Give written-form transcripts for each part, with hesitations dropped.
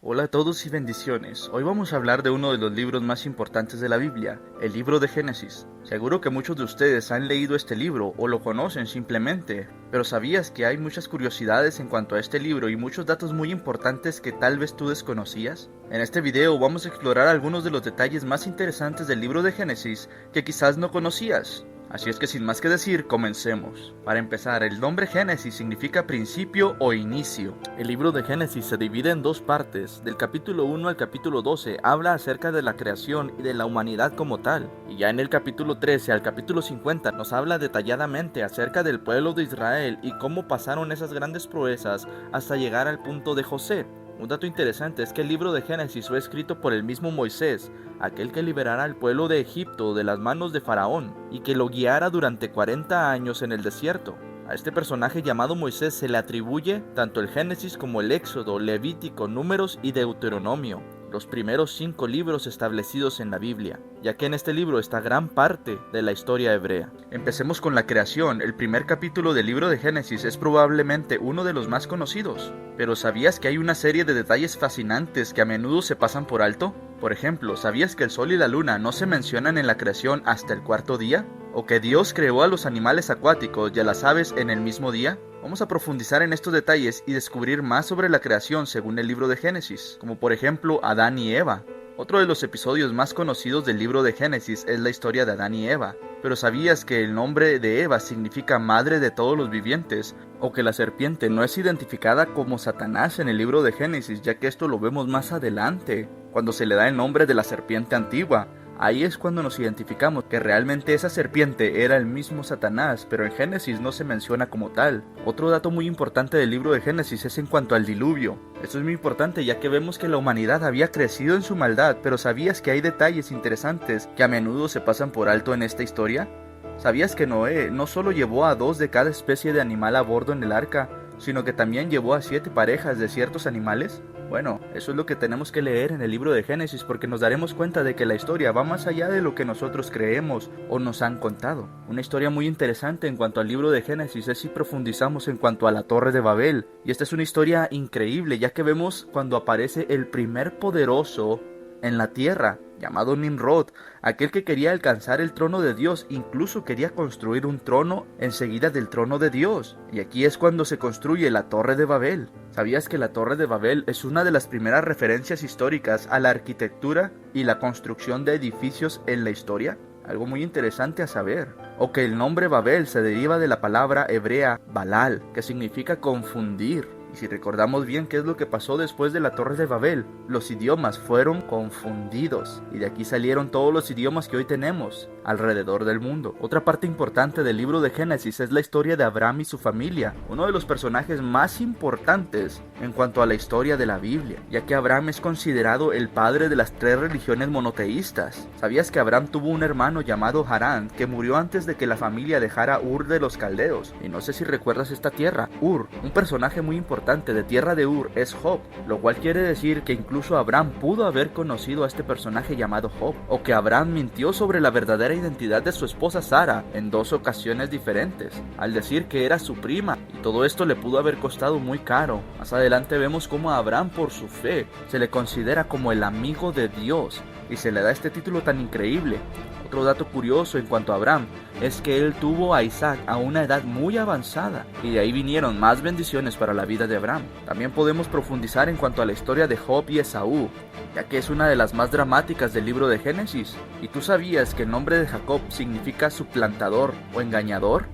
Hola a todos y bendiciones. Hoy vamos a hablar de uno de los libros más importantes de la Biblia, el libro de Génesis. Seguro que muchos de ustedes han leído este libro o lo conocen simplemente, pero ¿sabías que hay muchas curiosidades en cuanto a este libro y muchos datos muy importantes que tal vez tú desconocías? En este video vamos a explorar algunos de los detalles más interesantes del libro de Génesis que quizás no conocías. Así es que sin más que decir, comencemos. Para empezar, el nombre Génesis significa principio o inicio. El libro de Génesis se divide en dos partes. Del capítulo 1 al capítulo 12 habla acerca de la creación y de la humanidad como tal. Y ya en el capítulo 13 al capítulo 50 nos habla detalladamente acerca del pueblo de Israel y cómo pasaron esas grandes proezas hasta llegar al punto de José. Un dato interesante es que el libro de Génesis fue escrito por el mismo Moisés, aquel que liberara al pueblo de Egipto de las manos de Faraón y que lo guiara durante 40 años en el desierto. A este personaje llamado Moisés se le atribuye tanto el Génesis como el Éxodo, Levítico, Números y Deuteronomio, los primeros 5 libros establecidos en la Biblia, ya que en este libro está gran parte de la historia hebrea. Empecemos con la creación. El primer capítulo del libro de Génesis es probablemente uno de los más conocidos. Pero ¿sabías que hay una serie de detalles fascinantes que a menudo se pasan por alto? Por ejemplo, ¿sabías que el sol y la luna no se mencionan en la creación hasta el cuarto día? ¿O que Dios creó a los animales acuáticos y a las aves en el mismo día? Vamos a profundizar en estos detalles y descubrir más sobre la creación según el libro de Génesis, como por ejemplo Adán y Eva. Otro de los episodios más conocidos del libro de Génesis es la historia de Adán y Eva. Pero ¿sabías que el nombre de Eva significa madre de todos los vivientes? ¿O que la serpiente no es identificada como Satanás en el libro de Génesis, ya que esto lo vemos más adelante, cuando se le da el nombre de la serpiente antigua? Ahí es cuando nos identificamos que realmente esa serpiente era el mismo Satanás, pero en Génesis no se menciona como tal. Otro dato muy importante del libro de Génesis es en cuanto al diluvio. Esto es muy importante ya que vemos que la humanidad había crecido en su maldad, pero ¿sabías que hay detalles interesantes que a menudo se pasan por alto en esta historia? ¿Sabías que Noé no solo llevó a 2 de cada especie de animal a bordo en el arca, sino que también llevó a 7 parejas de ciertos animales? Bueno, eso es lo que tenemos que leer en el libro de Génesis porque nos daremos cuenta de que la historia va más allá de lo que nosotros creemos o nos han contado. Una historia muy interesante en cuanto al libro de Génesis es si profundizamos en cuanto a la Torre de Babel. Y esta es una historia increíble ya que vemos cuando aparece el primer poderoso en la tierra, llamado Nimrod, aquel que quería alcanzar el trono de Dios, incluso quería construir un trono enseguida del trono de Dios. Y aquí es cuando se construye la Torre de Babel. ¿Sabías que la Torre de Babel es una de las primeras referencias históricas a la arquitectura y la construcción de edificios en la historia? Algo muy interesante a saber. O que el nombre Babel se deriva de la palabra hebrea Balal, que significa confundir. Y si recordamos bien qué es lo que pasó después de la Torre de Babel, los idiomas fueron confundidos. Y de aquí salieron todos los idiomas que hoy tenemos alrededor del mundo. Otra parte importante del libro de Génesis es la historia de Abraham y su familia, uno de los personajes más importantes en cuanto a la historia de la Biblia, ya que Abraham es considerado el padre de las 3 religiones monoteístas. ¿Sabías que Abraham tuvo un hermano llamado Harán que murió antes de que la familia dejara Ur de los Caldeos? Y no sé si recuerdas esta tierra, Ur. Un personaje muy importante de tierra de Ur es Job, lo cual quiere decir que incluso Abraham pudo haber conocido a este personaje llamado Job, o que Abraham mintió sobre la verdadera identidad de su esposa Sara en 2 ocasiones diferentes, al decir que era su prima, y todo esto le pudo haber costado muy caro. Más adelante vemos cómo a Abraham, por su fe, se le considera como el amigo de Dios, y se le da este título tan increíble. Otro dato curioso en cuanto a Abraham es que él tuvo a Isaac a una edad muy avanzada y de ahí vinieron más bendiciones para la vida de Abraham. También podemos profundizar en cuanto a la historia de Job y Esaú, ya que es una de las más dramáticas del libro de Génesis. ¿Y tú sabías que el nombre de Jacob significa suplantador o engañador?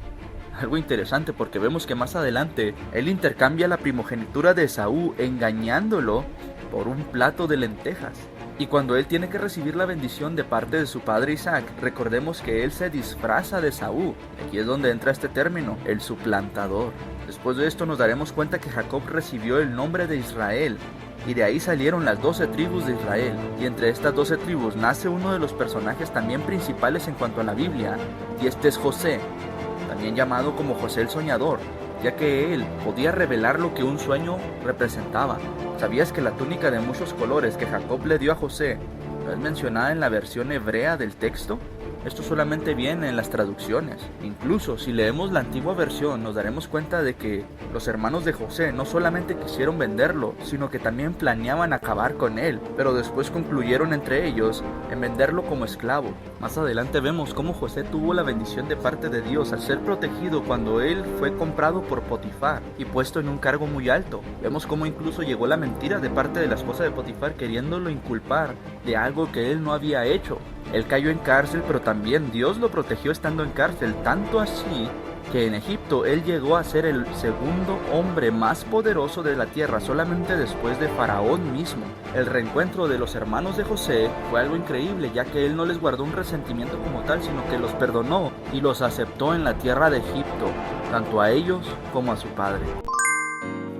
Algo interesante porque vemos que más adelante él intercambia la primogenitura de Esaú engañándolo por un plato de lentejas. Y cuando él tiene que recibir la bendición de parte de su padre Isaac, recordemos que él se disfraza de Esaú. Aquí es donde entra este término, el suplantador. Después de esto nos daremos cuenta que Jacob recibió el nombre de Israel, y de ahí salieron las 12 tribus de Israel. Y entre estas 12 tribus nace uno de los personajes también principales en cuanto a la Biblia, y este es José, también llamado como José el Soñador, ya que él podía revelar lo que un sueño representaba. ¿Sabías que la túnica de muchos colores que Jacob le dio a José no es mencionada en la versión hebrea del texto? Esto solamente viene en las traducciones. Incluso si leemos la antigua versión nos daremos cuenta de que los hermanos de José no solamente quisieron venderlo, sino que también planeaban acabar con él, pero después concluyeron entre ellos en venderlo como esclavo. Más adelante vemos cómo José tuvo la bendición de parte de Dios al ser protegido cuando él fue comprado por Potifar y puesto en un cargo muy alto. Vemos cómo incluso llegó la mentira de parte de la esposa de Potifar queriéndolo inculpar de algo que él no había hecho. Él cayó en cárcel, pero también Dios lo protegió estando en cárcel, tanto así que en Egipto él llegó a ser el segundo hombre más poderoso de la tierra, solamente después de Faraón mismo. El reencuentro de los hermanos de José fue algo increíble, ya que él no les guardó un resentimiento como tal, sino que los perdonó y los aceptó en la tierra de Egipto, tanto a ellos como a su padre.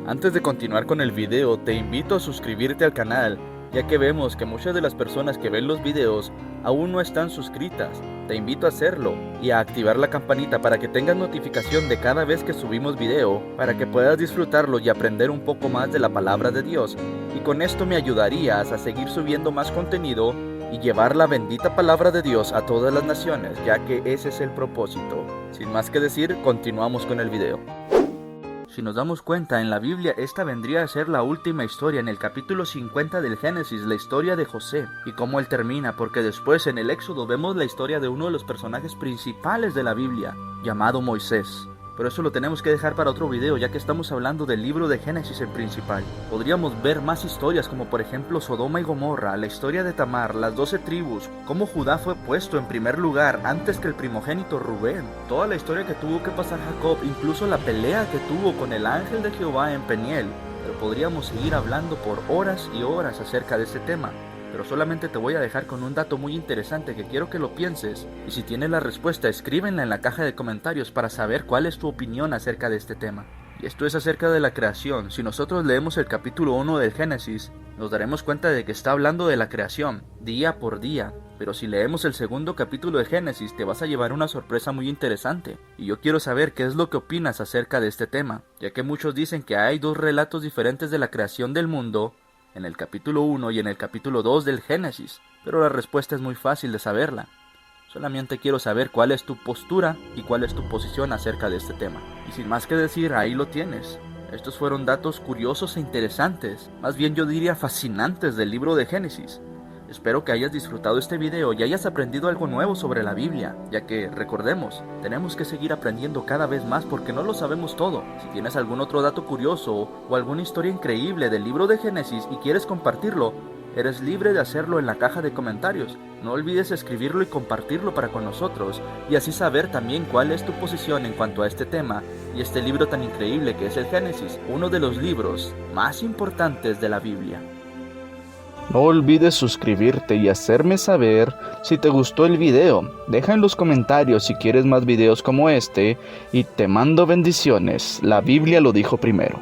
Antes de continuar con el video, te invito a suscribirte al canal, ya que vemos que muchas de las personas que ven los videos aún no están suscritas. Te invito a hacerlo y a activar la campanita para que tengas notificación de cada vez que subimos video, para que puedas disfrutarlo y aprender un poco más de la palabra de Dios. Y con esto me ayudarías a seguir subiendo más contenido y llevar la bendita palabra de Dios a todas las naciones, ya que ese es el propósito. Sin más que decir, continuamos con el video. Si nos damos cuenta, en la Biblia esta vendría a ser la última historia en el capítulo 50 del Génesis, la historia de José, y cómo él termina, porque después en el Éxodo vemos la historia de uno de los personajes principales de la Biblia, llamado Moisés. Pero eso lo tenemos que dejar para otro video, ya que estamos hablando del libro de Génesis en principal. Podríamos ver más historias como por ejemplo Sodoma y Gomorra, la historia de Tamar, las 12 tribus, cómo Judá fue puesto en primer lugar antes que el primogénito Rubén, toda la historia que tuvo que pasar Jacob, incluso la pelea que tuvo con el ángel de Jehová en Peniel. Pero podríamos seguir hablando por horas y horas acerca de este tema. Pero solamente te voy a dejar con un dato muy interesante que quiero que lo pienses, y si tienes la respuesta escríbenla en la caja de comentarios para saber cuál es tu opinión acerca de este tema. Y esto es acerca de la creación. Si nosotros leemos el capítulo 1 del Génesis, nos daremos cuenta de que está hablando de la creación, día por día. Pero si leemos el segundo capítulo de Génesis, te vas a llevar una sorpresa muy interesante. Y yo quiero saber qué es lo que opinas acerca de este tema, ya que muchos dicen que hay dos relatos diferentes de la creación del mundo, en el capítulo 1 y en el capítulo 2 del Génesis, pero la respuesta es muy fácil de saberla. Solamente quiero saber cuál es tu postura y cuál es tu posición acerca de este tema. Y sin más que decir, ahí lo tienes. Estos fueron datos curiosos e interesantes, más bien yo diría fascinantes del libro de Génesis. Espero que hayas disfrutado este video y hayas aprendido algo nuevo sobre la Biblia, ya que, recordemos, tenemos que seguir aprendiendo cada vez más porque no lo sabemos todo. Si tienes algún otro dato curioso o alguna historia increíble del libro de Génesis y quieres compartirlo, eres libre de hacerlo en la caja de comentarios. No olvides escribirlo y compartirlo para con nosotros, y así saber también cuál es tu posición en cuanto a este tema y este libro tan increíble que es el Génesis, uno de los libros más importantes de la Biblia. No olvides suscribirte y hacerme saber si te gustó el video. Deja en los comentarios si quieres más videos como este y te mando bendiciones. La Biblia lo dijo primero.